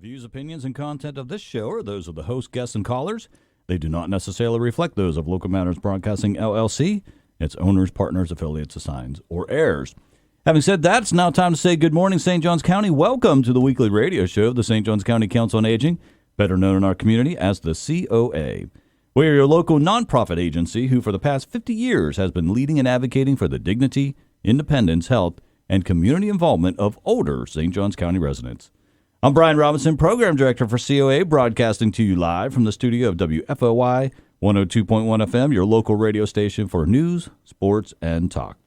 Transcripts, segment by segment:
Views, opinions, and content of this show are those of the host, guests, and callers. They do not necessarily reflect those of Local Matters Broadcasting, LLC, its owners, partners, affiliates, assigns, or heirs. Having said that, it's now time to say good morning, St. Johns County. Welcome to the weekly radio show of the St. Johns County Council on Aging, better known in our community as the COA. We are your local nonprofit agency who for the past 50 years has been leading and advocating for the dignity, independence, health, and community involvement of older St. Johns County residents. I'm Brian Robinson, Program Director for COA, broadcasting to you live from the studio of WFOY 102.1 FM, your local radio station for news, sports, and talk.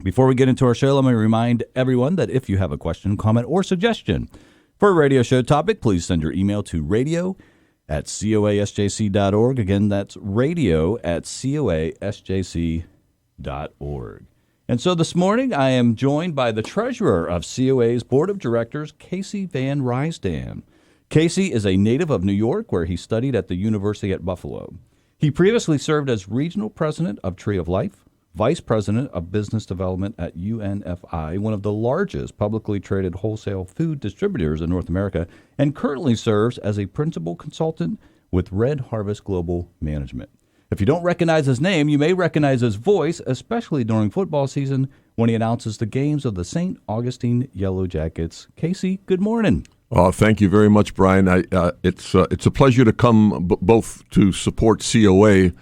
Before we get into our show, let me remind everyone that if you have a question, comment, or suggestion for a radio show topic, please send your email to radio@coasjc.org. Again, that's radio@coasjc.org. And so this morning, I am joined by the treasurer of COA's Board of Directors, Casey Van Rysdam. Casey is a native of New York, where he studied at the University at Buffalo. He previously served as regional president of Tree of Life, vice president of business development at UNFI, one of the largest publicly traded wholesale food distributors in North America, and currently serves as a principal consultant with Red Harvest Global Management. If you don't recognize his name, you may recognize his voice, especially during football season when he announces the games of the St. Augustine Yellow Jackets. Casey, good morning. Thank you very much, Brian. It's a pleasure to come both to support COA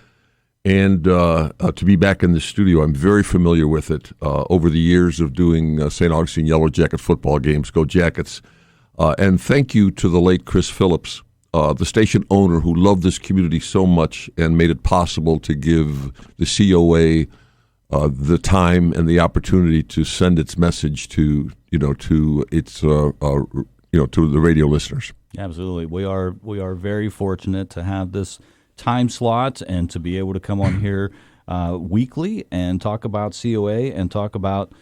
and to be back in the studio. I'm very familiar with it over the years of doing St. Augustine Yellow Jacket football games. Go Jackets. And thank you to the late Chris Phillips, the station owner who loved this community so much and made it possible to give the COA the time and the opportunity to send its message to its to the radio listeners. Absolutely, we are very fortunate to have this time slot and to be able to come on here weekly and talk about COA and talk about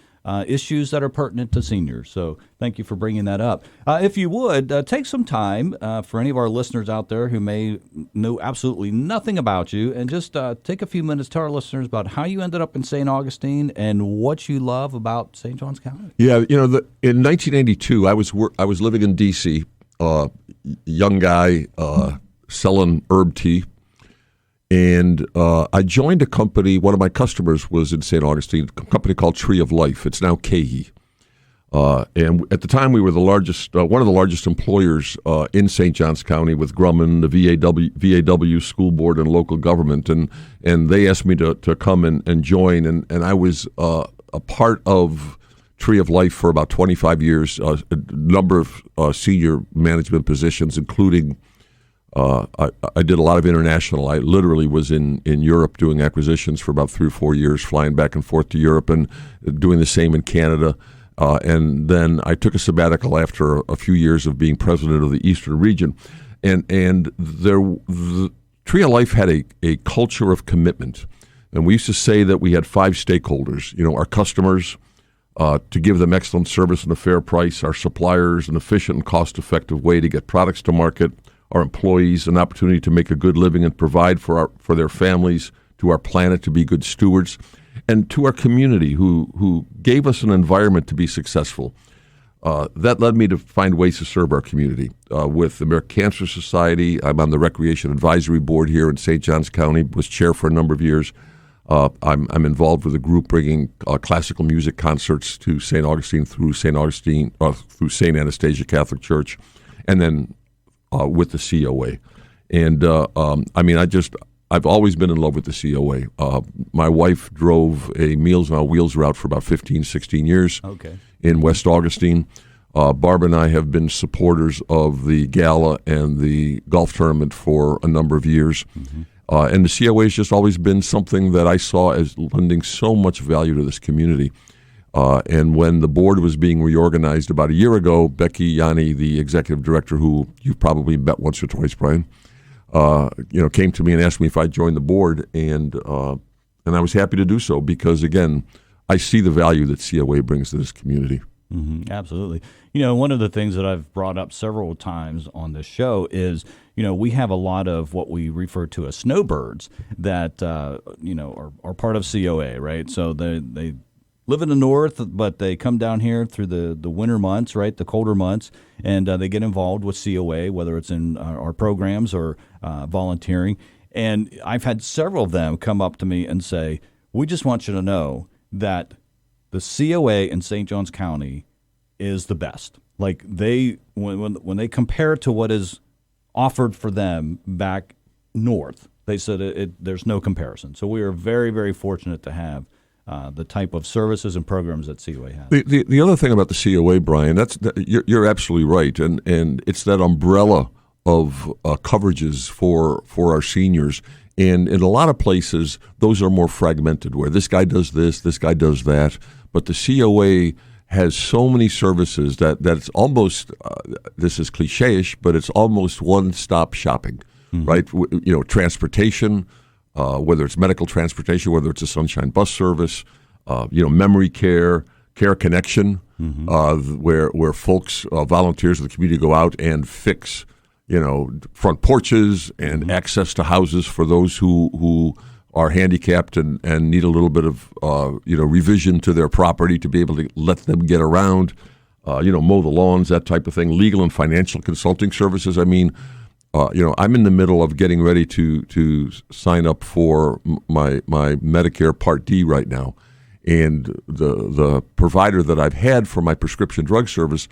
issues that are pertinent to seniors. So thank you for bringing that up. If you would, take some time for any of our listeners out there who may know absolutely nothing about you, and just take a few minutes to tell our listeners about how you ended up in St. Augustine and what you love about St. Johns County. Yeah, in 1982, I was living in D.C., young guy selling herb tea. And I joined a company. One of my customers was in St. Augustine, a company called Tree of Life. It's now Cahey. And at the time, we were the largest, one of the largest employers in St. Johns County with Grumman, the VAW school board, and local government. And they asked me to come and join. And I was a part of Tree of Life for about 25 years, a number of senior management positions, including I did a lot of international. I literally was in Europe doing acquisitions for about 3 or 4 years, flying back and forth to Europe and doing the same in Canada. And then I took a sabbatical after a few years of being president of the Eastern region. And the Tree of Life had a culture of commitment. And we used to say that we had 5 stakeholders, our customers, to give them excellent service and a fair price, our suppliers, an efficient and cost-effective way to get products to market, our employees an opportunity to make a good living and provide for their families, to our planet to be good stewards, and to our community who gave us an environment to be successful. That led me to find ways to serve our community. With the American Cancer Society, I'm on the Recreation Advisory Board here in St. Johns County, was chair for a number of years. I'm involved with a group bringing classical music concerts to St. Augustine through St. Anastasia Catholic Church, and then with the COA. And I've always been in love with the COA. My wife drove a Meals on Wheels route for about 15, 16 years in West Augustine. Barb and I have been supporters of the gala and the golf tournament for a number of years. Mm-hmm. And the COA has just always been something that I saw as lending so much value to this community. And when the board was being reorganized about a year ago, Becky Yanni, the executive director, who you've probably met once or twice, Brian, came to me and asked me if I'd join the board, and I was happy to do so because, again, I see the value that COA brings to this community. Mm-hmm, absolutely. One of the things that I've brought up several times on this show is, we have a lot of what we refer to as snowbirds that, are part of COA, right? So they live in the north, but they come down here through the winter months, right, the colder months, and they get involved with COA, whether it's in our programs or volunteering. And I've had several of them come up to me and say, we just want you to know that the COA in St. Johns County is the best. Like when they compare it to what is offered for them back north, they said there's no comparison. So we are very, very fortunate to have the type of services and programs that COA has. The other thing about the COA, Brian, you're absolutely right, and it's that umbrella of coverages for our seniors. And in a lot of places, those are more fragmented, where this guy does this guy does that. But the COA has so many services that it's almost, this is cliche-ish, but it's almost one-stop shopping, right? Transportation, whether it's medical transportation, whether it's a Sunshine Bus service, memory care, Care Connection, where folks, volunteers of the community go out and fix front porches and access to houses for those who are handicapped and need a little bit of revision to their property to be able to let them get around, mow the lawns, that type of thing. Legal and financial consulting services. I mean, I'm in the middle of getting ready to sign up for my Medicare Part D right now, and the provider that I've had for my prescription drug service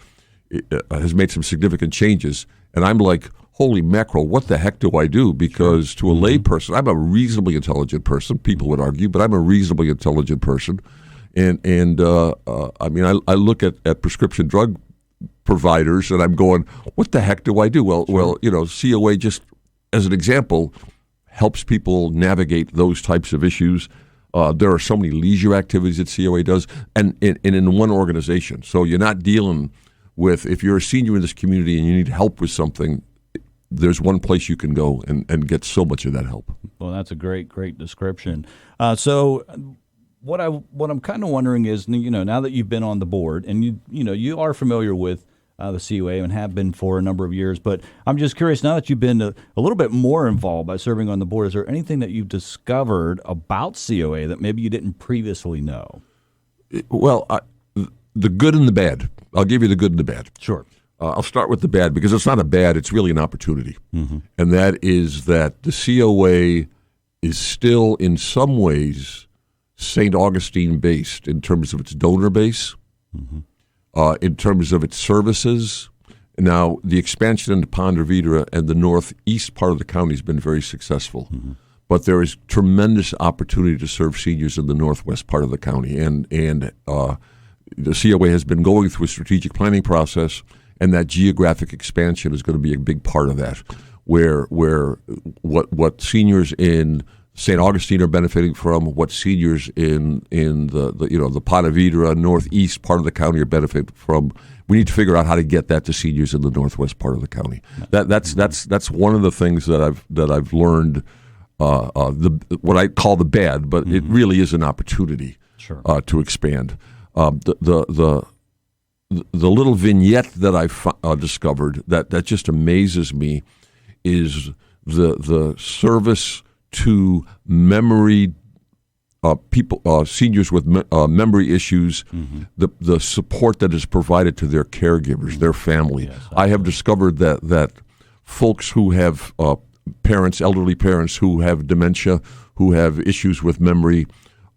has made some significant changes. And I'm like, holy mackerel, what the heck do I do? Because to a lay person, I'm a reasonably intelligent person. People would argue, but I'm a reasonably intelligent person. And I look at prescription drug providers and I'm going, what the heck do I do? Well, COA, just as an example, helps people navigate those types of issues. There are so many leisure activities that COA does, and in one organization. So you're not dealing with, if you're a senior in this community and you need help with something, there's one place you can go and get so much of that help. Well, that's a great description. So what I'm kind of wondering is, now that you've been on the board and you are familiar with the COA and have been for a number of years, but I'm just curious, now that you've been a little bit more involved by serving on the board, is there anything that you've discovered about COA that maybe you didn't previously know? Well, the good and the bad. I'll give you the good and the bad. Sure. I'll start with the bad, because it's not a bad, it's really an opportunity. And that is that the COA is still in some ways St. Augustine based in terms of its donor base, in terms of its services. Now, the expansion into Ponte Vedra and the northeast part of the county has been very successful. But there is tremendous opportunity to serve seniors in the northwest part of the county. And the COA has been going through a strategic planning process, and that geographic expansion is going to be a big part of that, where what seniors in St. Augustine are benefiting from, what seniors in the Ponte Vedra northeast part of the county are benefiting from. We need to figure out how to get that to seniors in the northwest part of the county. That's one of the things that I've learned. What I call the bad, but it really is an opportunity to expand. The little vignette that I've discovered that just amazes me is the service to memory people, seniors with memory issues, the support that is provided to their caregivers, their family. Yes, I have discovered that folks who have elderly parents who have dementia, who have issues with memory,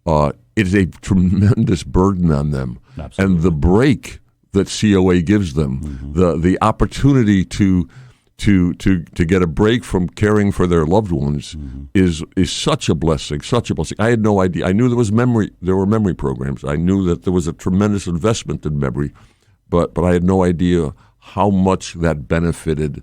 it is a tremendous burden on them. Absolutely. And the break that COA gives them, the opportunity to get a break from caring for their loved ones is such a blessing, such a blessing. I had no idea. I knew there were memory programs. I knew that there was a tremendous investment in memory, but I had no idea how much that benefited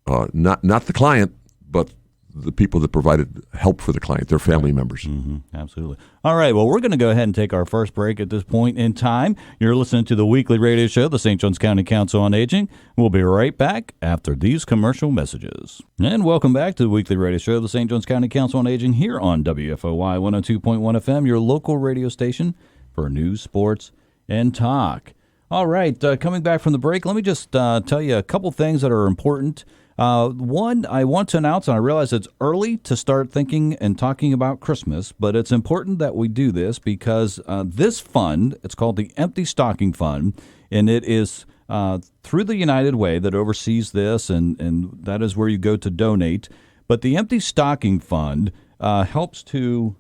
not the client, but the people that provided help for the client, their family members. Absolutely. All right. Well, we're going to go ahead and take our first break at this point in time. You're listening to the weekly radio show, the St. Johns County Council on Aging. We'll be right back after these commercial messages. And welcome back to the weekly radio show, the St. Johns County Council on Aging, here on WFOY 102.1 FM, your local radio station for news, sports, and talk. All right. Coming back from the break, let me just tell you a couple things that are important One, I want to announce, and I realize it's early to start thinking and talking about Christmas, but it's important that we do this because this fund, it's called the Empty Stocking Fund, and it is through the United Way that oversees this, and that is where you go to donate. But the Empty Stocking Fund helps to...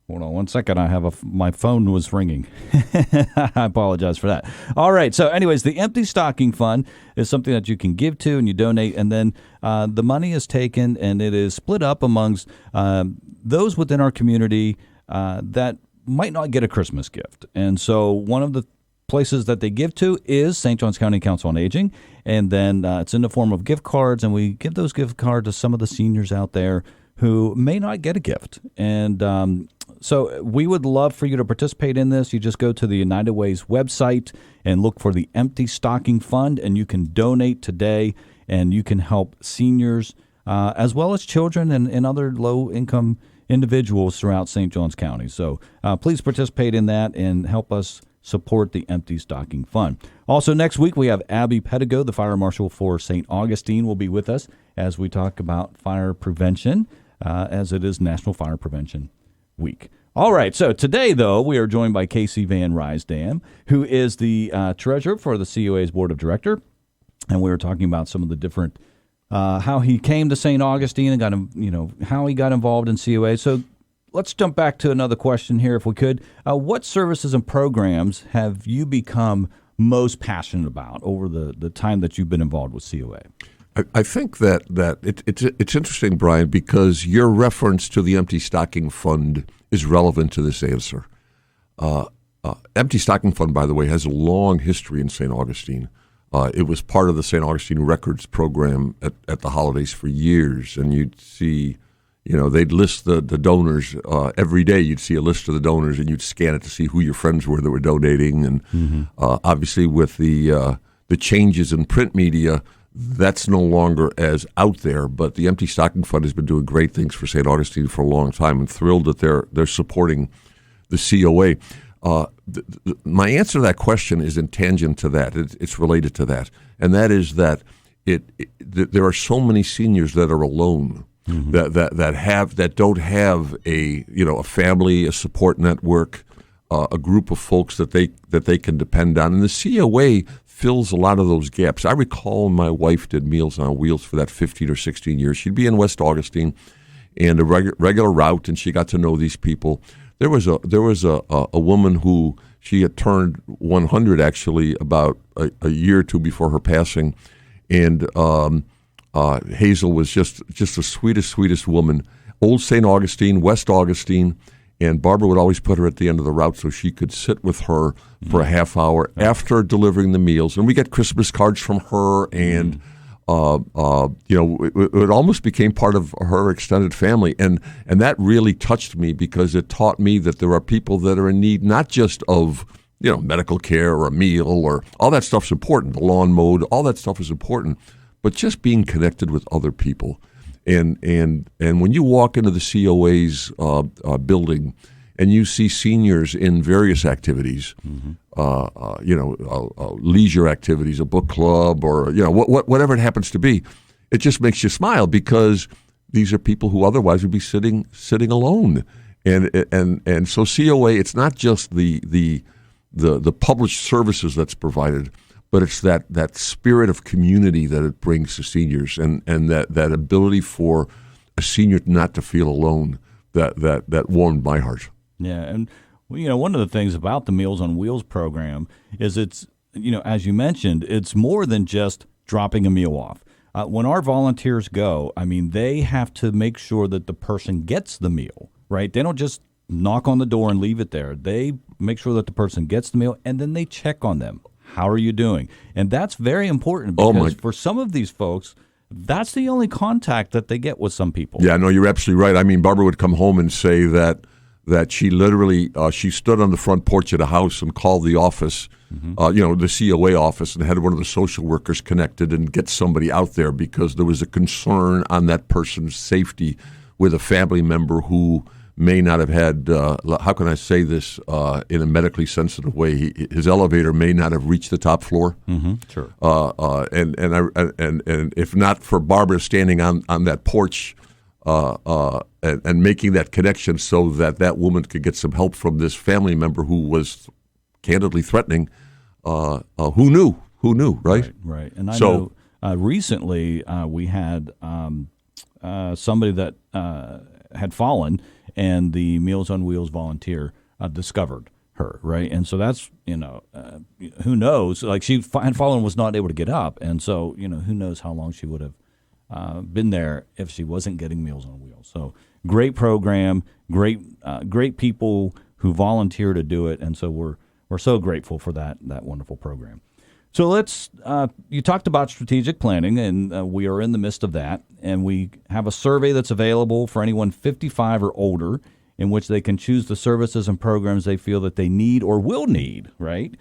Hold on one second. I have my phone was ringing. I apologize for that. All right. So anyways, the Empty Stocking Fund is something that you can give to and you donate, and then the money is taken and it is split up amongst those within our community that might not get a Christmas gift. And so one of the places that they give to is St. Johns County Council on Aging, and then it's in the form of gift cards, and we give those gift cards to some of the seniors out there who may not get a gift. And so we would love for you to participate in this. You just go to the United Way's website and look for the Empty Stocking Fund, and you can donate today, and you can help seniors as well as children and other low-income individuals throughout St. Johns County. So please participate in that and help us support the Empty Stocking Fund. Also, next week, we have Abby Pedigo, the Fire Marshal for St. Augustine, will be with us as we talk about fire prevention, as it is National Fire Prevention Week. All right, so today, though, we are joined by Casey Van Rysdam, who is the treasurer for the COA's Board of Director, and we were talking about some of the different, how he came to St. Augustine and got, how he got involved in COA. So let's jump back to another question here, if we could. What services and programs have you become most passionate about over the time that you've been involved with COA? I think that it's interesting, Brian, because your reference to the Empty Stocking Fund is relevant to this answer. Empty Stocking Fund, by the way, has a long history in St. Augustine. It was part of the St. Augustine Records program at the holidays for years, and you'd see, they'd list the donors every day. You'd see a list of the donors, and you'd scan it to see who your friends were that were donating. And obviously, with the changes in print media, that's no longer as out there, but the Empty Stocking Fund has been doing great things for St. Augustine for a long time. I'm thrilled that they're supporting the COA. My answer to that question is in tangent to that. It's related to that, and that is that there are so many seniors that are alone, that don't have a family, a support network, a group of folks that they can depend on, and the COA fills a lot of those gaps. I recall my wife did Meals on Wheels for that 15 or 16 years. She'd be in West Augustine and a regular route, and she got to know these people. There was a woman who, she had turned 100 actually about a year or two before her passing, and Hazel was just the sweetest woman. Old St. Augustine, West Augustine. And Barbara would always put her at the end of the route so she could sit with her for a half hour after delivering the meals. And we get Christmas cards from her, and it almost became part of her extended family. And that really touched me because it taught me that there are people that are in need not just of medical care or a meal, or all that stuff's important, the lawn mowed, all that stuff is important, but just being connected with other people. And when you walk into the COA's building and you see seniors in various activities, leisure activities, a book club, or whatever it happens to be, it just makes you smile because these are people who otherwise would be sitting alone. And so COA, it's not just the published services that's provided, but it's that spirit of community that it brings to seniors, and that ability for a senior not to feel alone, that warmed my heart. Yeah, and one of the things about the Meals on Wheels program is it's, as you mentioned, it's more than just dropping a meal off. When our volunteers go, they have to make sure that the person gets the meal, right? They don't just knock on the door and leave it there. They make sure that the person gets the meal, and then they check on them. How are you doing? And that's very important because for some of these folks, that's the only contact that they get with some people. Yeah, no, you're absolutely right. Barbara would come home and say that she literally, she stood on the front porch at a house and called the office, the COA office, and had one of the social workers connected and get somebody out there because there was a concern on that person's safety with a family member who may not have had, how can I say this in a medically sensitive way? His elevator may not have reached the top floor. Mm-hmm. Sure. And if not for Barbara standing on that porch and making that connection so that woman could get some help from this family member who was candidly threatening, who knew? Who knew, right? Right. And I know recently we had somebody that had fallen, and the Meals on Wheels volunteer discovered her, right? And so that's, who knows? Like, she had fallen and was not able to get up, and so, who knows how long she would have been there if she wasn't getting Meals on Wheels. So great program, great people who volunteer to do it, and so we're so grateful for that wonderful program. So let's, you talked about strategic planning, and we are in the midst of that, and we have a survey that's available for anyone 55 or older in which they can choose the services and programs they feel that they need or will need, right,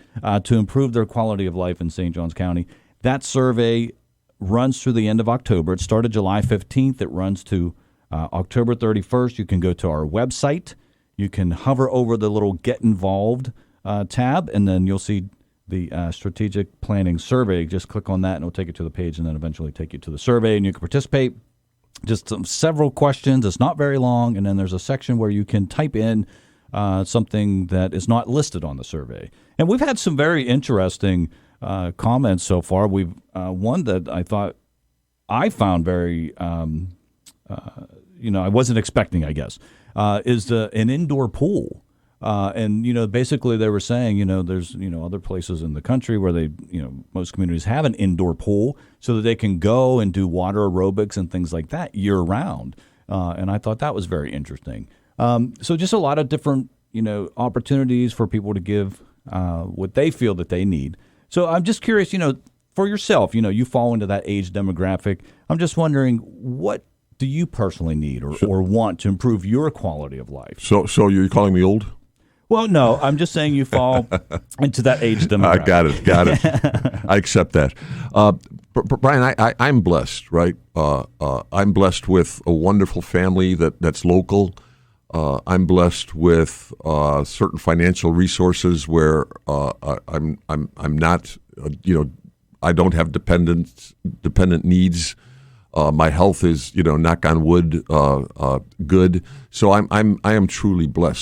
to improve their quality of life in St. Johns County. That survey runs through the end of October. It started July 15th. It runs to October 31st. You can go to our website. You can hover over the little Get Involved tab, and then you'll see the strategic planning survey. Just click on that, and it'll take you to the page, and then eventually take you to the survey, and you can participate. Just several questions. It's not very long, and then there's a section where you can type in something that is not listed on the survey. And we've had some very interesting comments so far. We've one that I found very, I wasn't expecting, I guess, is an indoor pool. And, basically they were saying, there's, other places in the country where they, most communities have an indoor pool so that they can go and do water aerobics and things like that year round. And I thought that was very interesting. So just a lot of different, opportunities for people to give what they feel that they need. So I'm just curious, for yourself, you fall into that age demographic. I'm just wondering, what do you personally need or want to improve your quality of life? So you're calling me old? Well, no, I'm just saying you fall into that age demographic. Got it. I accept that. Brian, I'm blessed, right? I'm blessed with a wonderful family that's local. I'm blessed with certain financial resources where I'm not, I don't have dependent needs. My health is, knock on wood, good. So I am truly blessed.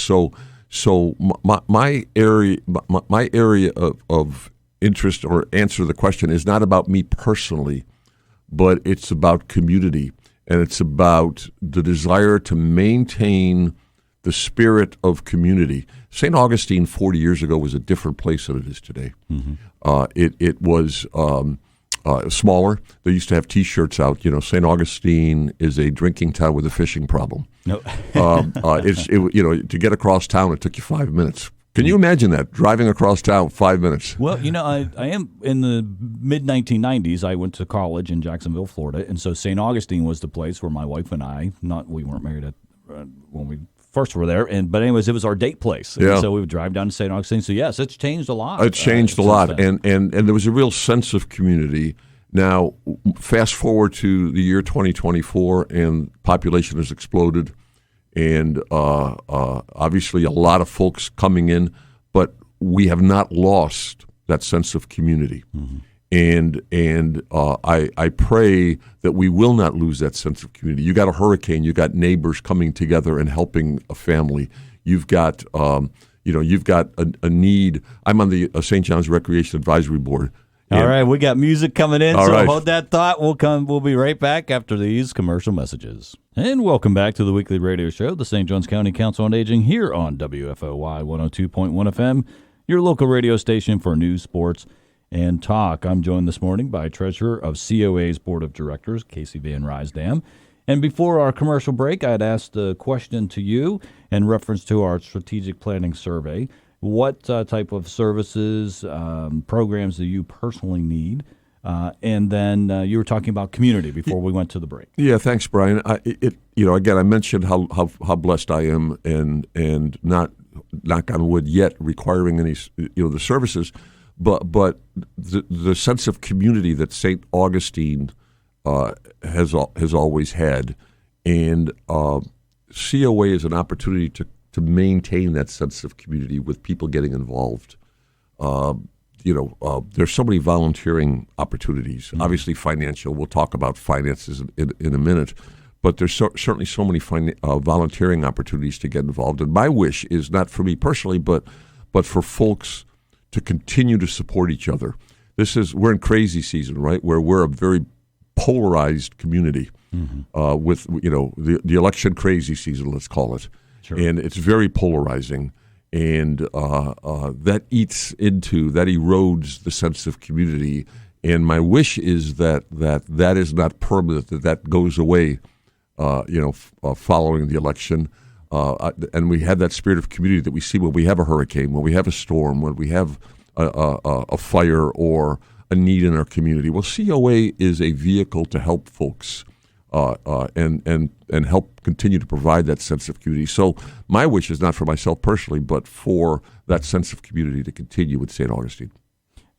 So my area of interest, or answer to the question, is not about me personally, but it's about community, and it's about the desire to maintain the spirit of community. St. Augustine 40 years ago was a different place than it is today. Mm-hmm. It was smaller. They used to have T-shirts out. St. Augustine is a drinking town with a fishing problem. No. To get across town, it took you 5 minutes. Can you imagine that, driving across town 5 minutes? Well, I am in the mid-1990s. I went to college in Jacksonville, Florida, and so St. Augustine was the place where my wife and I, we weren't married when we first were there, but anyways, it was our date place. Yeah. And so we would drive down to St. Augustine. So yes, it's changed a lot. It's changed a lot, and there was a real sense of community. Now, fast forward to the year 2024, and population has exploded, and obviously a lot of folks coming in, but we have not lost that sense of community. Mm-hmm. And I pray that we will not lose that sense of community. You got a hurricane, you got neighbors coming together and helping a family. You've got you've got a need. I'm on the St. John's Recreation Advisory Board. All right, we got music coming in, so hold that thought. We'll be right back after these commercial messages. And welcome back to the weekly radio show, the St. Johns County Council on Aging, here on WFOY 102.1 FM, your local radio station for news, sports, and talk. I'm joined this morning by Treasurer of COA's Board of Directors, Casey Van Rysdam. And before our commercial break, I'd asked a question to you in reference to our strategic planning survey. What type of services, programs do you personally need? And then you were talking about community before we went to the break. Yeah, thanks, Brian. Again, I mentioned how blessed I am, and not, knock on wood, yet requiring any the services, but the sense of community that St. Augustine has always had, and COA is an opportunity to maintain that sense of community with people getting involved. There's so many volunteering opportunities. Mm-hmm. Obviously, financial. We'll talk about finances in a minute. But there's certainly so many volunteering opportunities to get involved. And my wish is not for me personally, but for folks to continue to support each other. We're in crazy season, right? Where we're a very polarized community, mm-hmm. With the election crazy season, let's call it. Sure. And it's very polarizing. And that erodes the sense of community. And my wish is that is not permanent, that goes away, following the election. And we have that spirit of community that we see when we have a hurricane, when we have a storm, when we have a fire or a need in our community. Well, COA is a vehicle to help folks and help continue to provide that sense of community. So my wish is not for myself personally, but for that sense of community to continue with St. Augustine.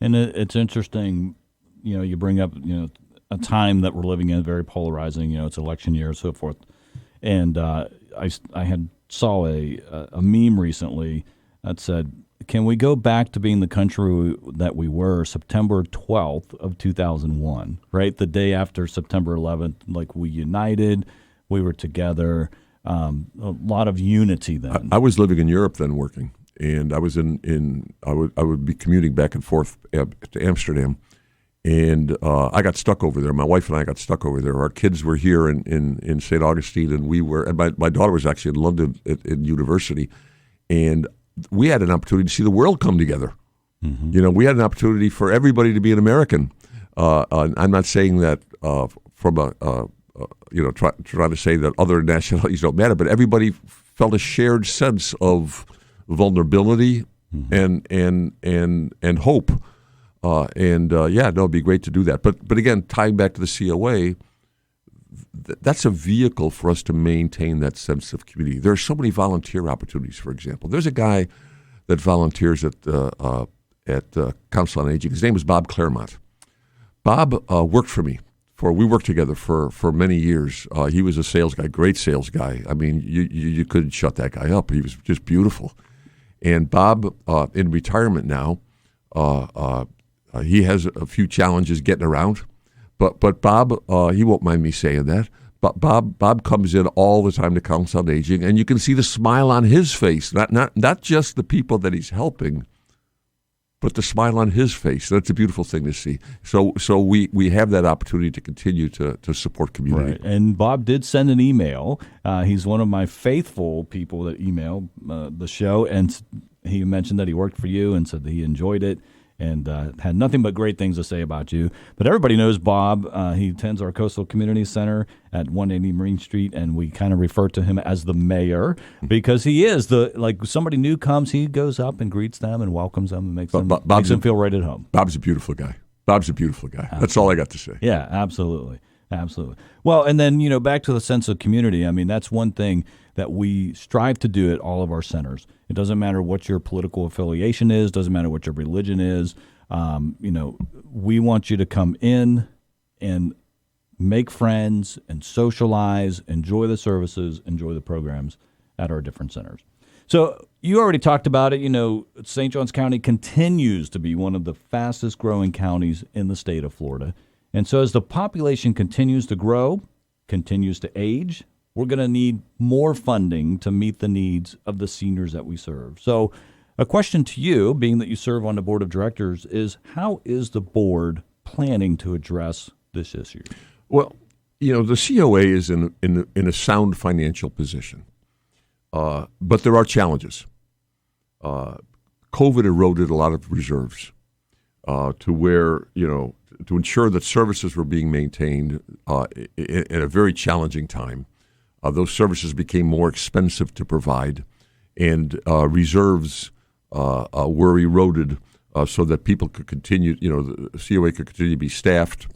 And it's interesting, you bring up, a time that we're living in, very polarizing, it's election year and so forth. And I saw a meme recently that said, can we go back to being the country that we were September 12th of 2001, right? The day after September 11th, like we united, we were together, a lot of unity then. I was living in Europe then working, and I was I would be commuting back and forth to Amsterdam, and I got stuck over there. My wife and I got stuck over there. Our kids were here in St. Augustine, and my daughter was actually in London at university, and we had an opportunity to see the world come together. Mm-hmm. We had an opportunity for everybody to be an American. I'm not saying that from trying to say that other nationalities don't matter, but everybody felt a shared sense of vulnerability, mm-hmm. and hope. It'd be great to do that. But again, tying back to the COA, that's a vehicle for us to maintain that sense of community. There are so many volunteer opportunities, for example. There's a guy that volunteers at Council on Aging. His name is Bob Claremont. Bob worked for me. We worked together for many years. He was a sales guy, great sales guy. I mean, you couldn't shut that guy up. He was just beautiful. And Bob, in retirement now, he has a few challenges getting around. But Bob, he won't mind me saying that. But Bob comes in all the time to Council on Aging, and you can see the smile on his face. Not just the people that he's helping, but the smile on his face. That's a beautiful thing to see. So we have that opportunity to continue to support community. Right. And Bob did send an email. He's one of my faithful people that email the show, and he mentioned that he worked for you and said that he enjoyed it. And had nothing but great things to say about you. But everybody knows Bob. He attends our Coastal Community Center at 180 Marine Street, and we kind of refer to him as the mayor because he is somebody new comes, he goes up and greets them and welcomes them and makes them feel right at home. Bob's a beautiful guy. Absolutely. That's all I got to say. Yeah, absolutely. Well, and then, back to the sense of community. I mean, that's one thing that we strive to do at all of our centers. It doesn't matter what your political affiliation is, doesn't matter what your religion is. We want you to come in and make friends and socialize, enjoy the services, enjoy the programs at our different centers. So you already talked about it. St. Johns County continues to be one of the fastest growing counties in the state of Florida. And so as the population continues to grow, continues to age, we're going to need more funding to meet the needs of the seniors that we serve. So a question to you, being that you serve on the board of directors, is how is the board planning to address this issue? Well, the COA is in a sound financial position, but there are challenges. COVID eroded a lot of reserves to where, to ensure that services were being maintained in a very challenging time. Those services became more expensive to provide, and reserves were eroded so that people could continue, the COA could continue to be staffed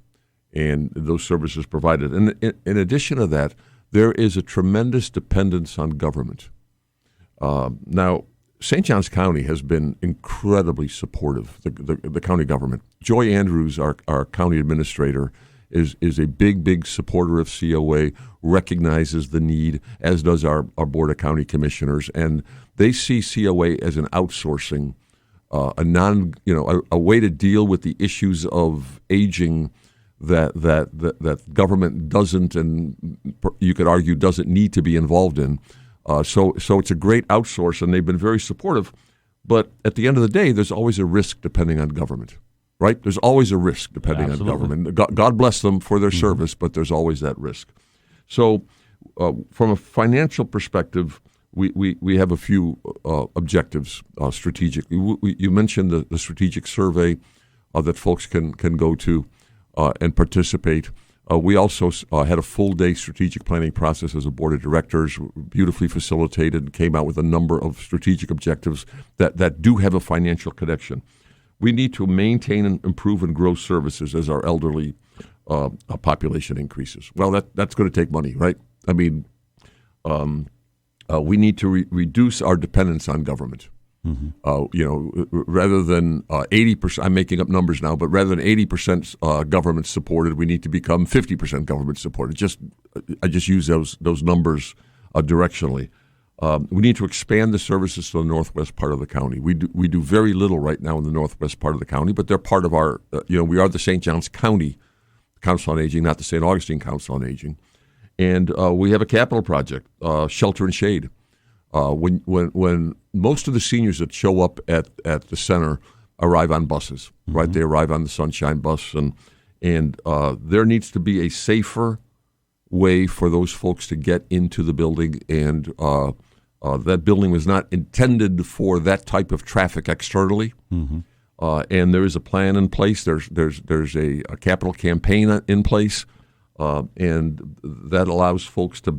and those services provided. And in addition to that, there is a tremendous dependence on government. Now, St. Johns County has been incredibly supportive, the county government. Joy Andrews, our county administrator, is a big supporter of COA, recognizes the need, as does our Board of County Commissioners, and they see COA as an outsourcing, a way to deal with the issues of aging that government doesn't, and you could argue doesn't need to be involved in. So it's a great outsource, and they've been very supportive. But at the end of the day, there's always a risk depending on government, right? There's always a risk depending on government. God bless them for their service, but there's always that risk. So from a financial perspective, we have a few objectives strategically. You mentioned the strategic survey that folks can go to and participate. We also had a full-day strategic planning process as a board of directors, beautifully facilitated, came out with a number of strategic objectives that do have a financial connection. We need to maintain and improve and grow services as our elderly population increases. Well, that's going to take money, right? I mean, we need to reduce our dependence on government. Rather than 80%, I'm making up numbers now, but rather than 80% government supported, we need to become 50% government supported. I just use those numbers directionally. We need to expand the services to the northwest part of the county. We do very little right now in the northwest part of the county, but they're part of our. We are the St. Johns County Council on Aging, not the St. Augustine Council on Aging, and we have a capital project, Shelter and Shade. When most of the seniors that show up at the center arrive on buses, right? They arrive on the Sunshine Bus, and there needs to be a safer way for those folks to get into the building, and that building was not intended for that type of traffic externally. And there is a plan in place. There's a capital campaign in place. And that allows folks to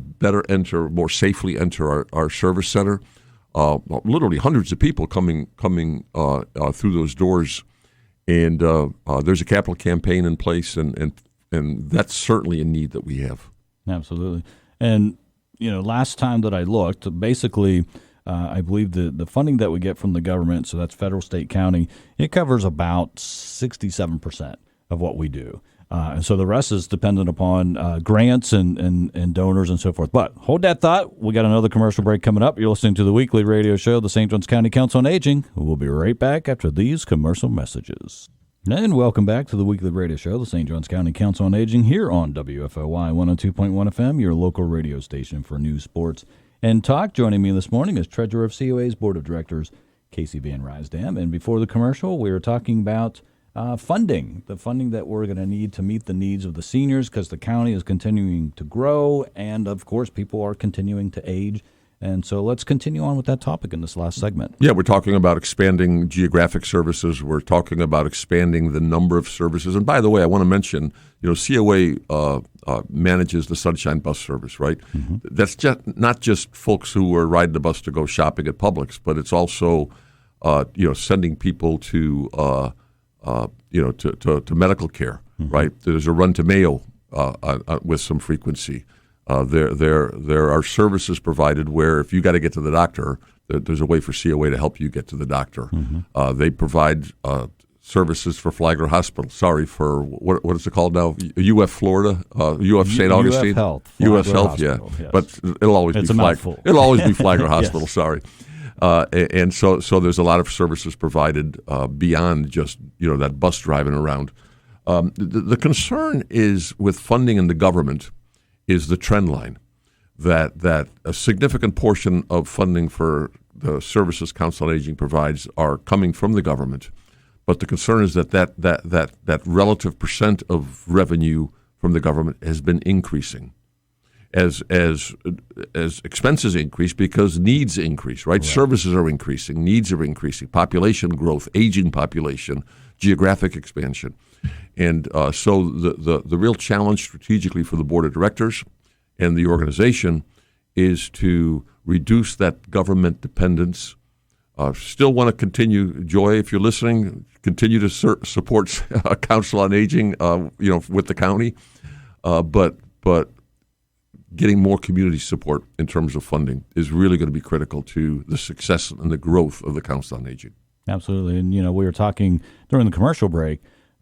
more safely enter our service center. Literally hundreds of people coming through those doors, and there's a capital campaign in place, and that's certainly a need that we have. Absolutely. And last time that I looked, basically, I believe the funding that we get from the government, so that's federal, state, county, it covers about 67% of what we do. And so the rest is dependent upon grants and donors and so forth. But hold that thought. We got another commercial break coming up. You're listening to the weekly radio show, the St. Johns County Council on Aging. We'll be right back after these commercial messages. And welcome back to the weekly radio show, the St. Johns County Council on Aging, here on WFOY 102.1 FM, your local radio station for news, sports, and talk. Joining me this morning is Treasurer of COA's Board of Directors, Casey Van Rysdam. And before the commercial, we were talking about the funding that we're going to need to meet the needs of the seniors, because the county is continuing to grow, and of course people are continuing to age. And so let's continue on with that topic in this last segment. Yeah, we're talking about expanding geographic services. We're talking about expanding the number of services. And by the way, I want to mention, COA manages the Sunshine Bus service, right? That's not just folks who are riding the bus to go shopping at Publix, but it's also sending people to medical care, right? There's a run to Mayo with some frequency. There are services provided where if you got to get to the doctor, there's a way for COA to help you get to the doctor. They provide services for Flagler Hospital. Sorry, for what is it called now? UF Florida, UF St. Augustine, UF Health, UF Health, yes. But it'll always be Flagler Hospital. Yes. Sorry. And so there's a lot of services provided beyond just that bus driving around. The concern is with funding in the government is the trend line that a significant portion of funding for the services Council on Aging provides are coming from the government, but the concern is that relative percent of revenue from the government has been increasing as expenses increase because needs increase, right? Services are increasing, needs are increasing, population growth, aging population, geographic expansion. And so the real challenge strategically for the board of directors and the organization is to reduce that government dependence. Still want to continue, Joy, if you're listening, continue to support Council on Aging, with the county, but getting more community support in terms of funding is really going to be critical to the success and the growth of the Council on Aging. Absolutely. And, we were talking during the commercial break,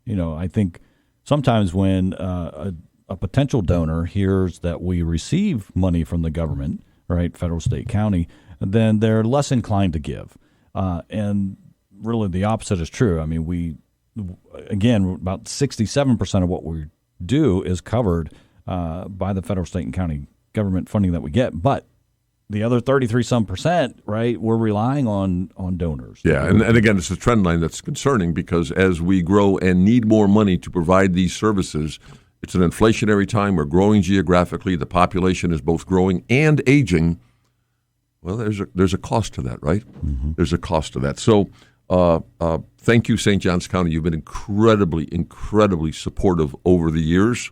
I think sometimes when a potential donor hears that we receive money from the government, right, federal, state, county, then they're less inclined to give. And really the opposite is true. I mean, again, about 67% of what we do is covered by the federal, state, and county government funding that we get. But the other 33% right, we're relying on donors. Yeah, and again, it's a trend line that's concerning because as we grow and need more money to provide these services, it's an inflationary time. We're growing geographically. The population is both growing and aging. Well, there's a cost to that, right? Mm-hmm. There's a cost to that. So thank you, St. Johns County. You've been incredibly supportive over the years,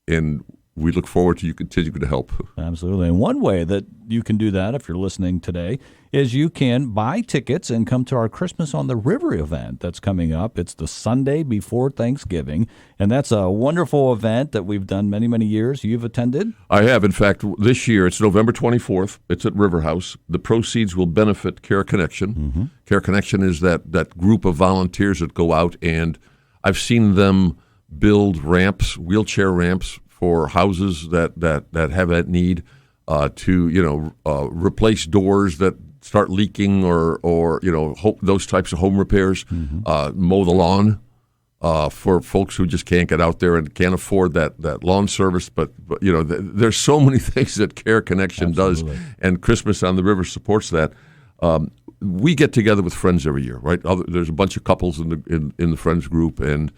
and we look forward to you continuing to help. Absolutely. And one way that you can do that, if you're listening today, is you can buy tickets and come to our Christmas on the River event that's coming up. It's the Sunday before Thanksgiving, and that's a wonderful event that we've done many, many years. You've attended? I have. In fact, this year, it's November 24th. It's at River House. The proceeds will benefit Care Connection. Mm-hmm. Care Connection is that group of volunteers that go out, and I've seen them build ramps, wheelchair ramps, for houses that have that need, to replace doors that start leaking or those types of home repairs, mm-hmm. Mow the lawn for folks who just can't get out there and can't afford that lawn service. But there's so many things that Care Connection Absolutely. Does, and Christmas on the River supports that. We get together with friends every year, right? There's a bunch of couples in the friends group, and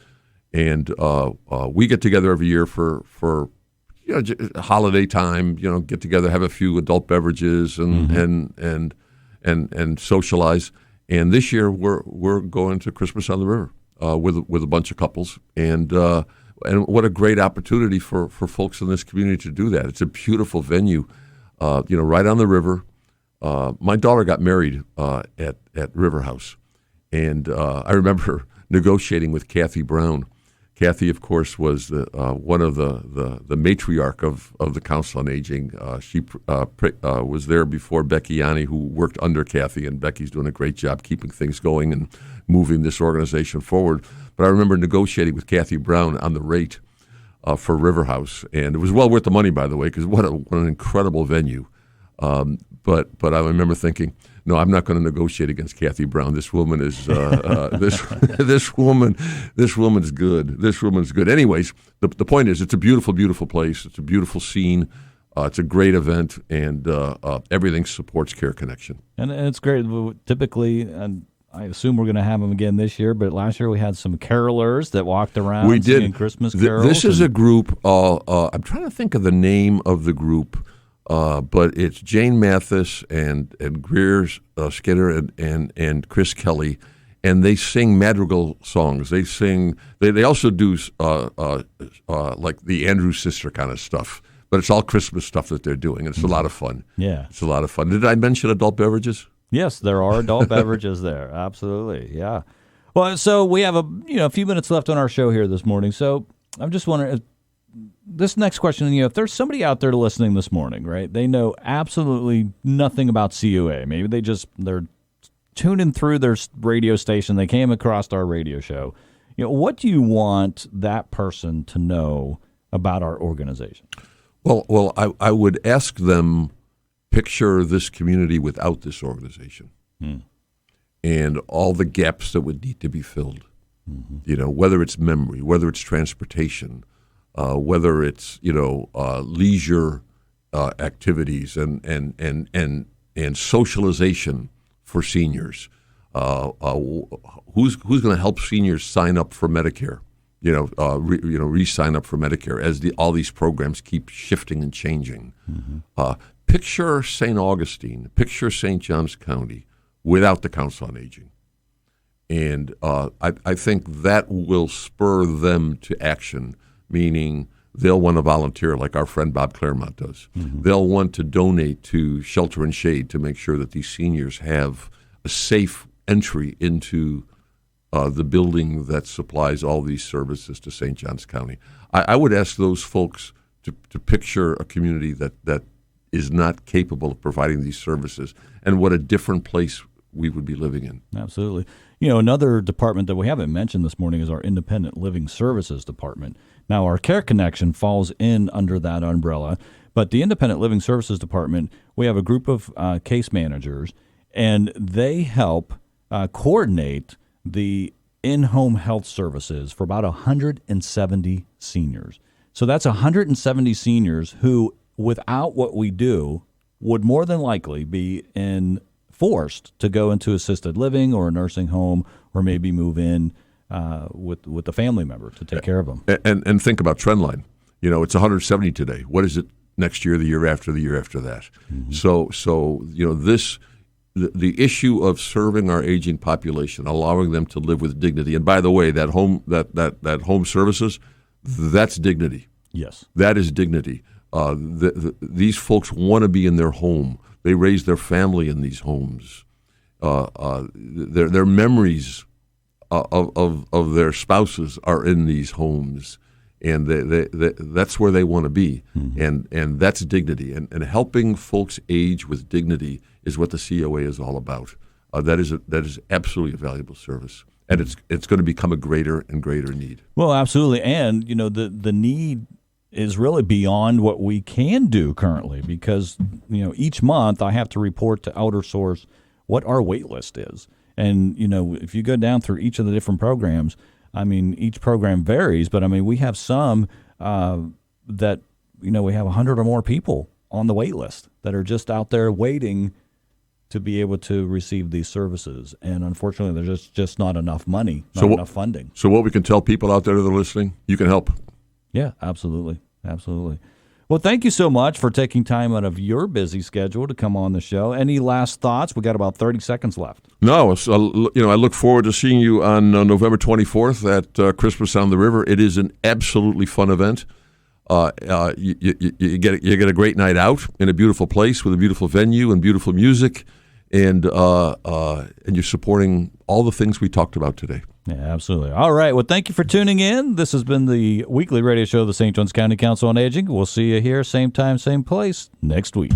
we get together every year for holiday time. Get together, have a few adult beverages, and socialize. And this year we're going to Christmas on the River with a bunch of couples, and what a great opportunity for folks in this community to do that. It's a beautiful venue, right on the river. My daughter got married at River House, and I remember negotiating with Kathy Brown. Kathy, of course, was one of the matriarch of the Council on Aging. She was there before Becky Yanni, who worked under Kathy, and Becky's doing a great job keeping things going and moving this organization forward. But I remember negotiating with Kathy Brown on the rate for River House, and it was well worth the money, by the way, because what an incredible venue. But I remember thinking, no, I'm not going to negotiate against Kathy Brown. This woman is this woman's good. This woman's good. Anyways, the point is, it's a beautiful, beautiful place. It's a beautiful scene. It's a great event, and everything supports Care Connection. And it's great. Typically, and I assume we're going to have them again this year, but last year we had some carolers that walked around singing Christmas carols. This is a group. I'm trying to think of the name of the group. But it's Jane Mathis and Greer Skinner and Chris Kelly, and they sing madrigal songs. They sing. They also do like the Andrews Sister kind of stuff. But it's all Christmas stuff that they're doing, and it's a lot of fun. Yeah, it's a lot of fun. Did I mention adult beverages? Yes, there are adult beverages there. Absolutely, yeah. Well, so we have a few minutes left on our show here this morning. So I'm just wondering. This next question, if there's somebody out there listening this morning, right, they know absolutely nothing about COA. Maybe they're tuning through their radio station. They came across our radio show. What do you want that person to know about our organization? Well, I would ask them, picture this community without this organization and all the gaps that would need to be filled. Mm-hmm. Whether it's memory, whether it's transportation, whether it's leisure activities and socialization for seniors. Who's going to help seniors sign up for Medicare? Re-sign up for Medicare as all these programs keep shifting and changing. Mm-hmm. Picture St. Augustine, picture St. Johns County without the Council on Aging. And I think that will spur them to action, meaning they'll want to volunteer like our friend Bob Claremont does. Mm-hmm. They'll want to donate to Shelter and Shade to make sure that these seniors have a safe entry into the building that supplies all these services to St. Johns County. I would ask those folks to picture a community that is not capable of providing these services, and what a different place we would be living in. Absolutely. Another department that we haven't mentioned this morning is our Independent Living Services Department. Now, our Care Connection falls in under that umbrella, but the Independent Living Services Department, we have a group of case managers, and they help coordinate the in-home health services for about 170 seniors. So that's 170 seniors who, without what we do, would more than likely be forced to go into assisted living or a nursing home, or maybe move in with a family member to take care of them. And think about trend line. It's 170 today. What is it next year, the year after that? Mm-hmm. So the issue of serving our aging population, allowing them to live with dignity. And by the way, that home services, that's dignity. Yes, that is dignity. These folks want to be in their home. They raise their family in these homes. Their memories of their spouses are in these homes, and that's where they want to be. Mm-hmm. And that's dignity. And helping folks age with dignity is what the COA is all about. That is absolutely a valuable service, and it's going to become a greater and greater need. Well, absolutely, and the need is really beyond what we can do currently, because each month I have to report to Outer Source what our wait list is. And if you go down through each of the different programs, each program varies, but we have some that we have 100 or more people on the wait list that are just out there waiting to be able to receive these services. And unfortunately, there's just not enough money, enough funding. So what we can tell people out there that are listening, you can help. Yeah, absolutely. Absolutely. Well, thank you so much for taking time out of your busy schedule to come on the show. Any last thoughts? We got about 30 seconds left. No, I look forward to seeing you on November 24th at Christmas on the River. It is an absolutely fun event. You get a great night out in a beautiful place with a beautiful venue and beautiful music, and you're supporting all the things we talked about today. Yeah, absolutely. All right. Well, thank you for tuning in. This has been the weekly radio show of the St. Johns County Council on Aging. We'll see you here, same time, same place, next week.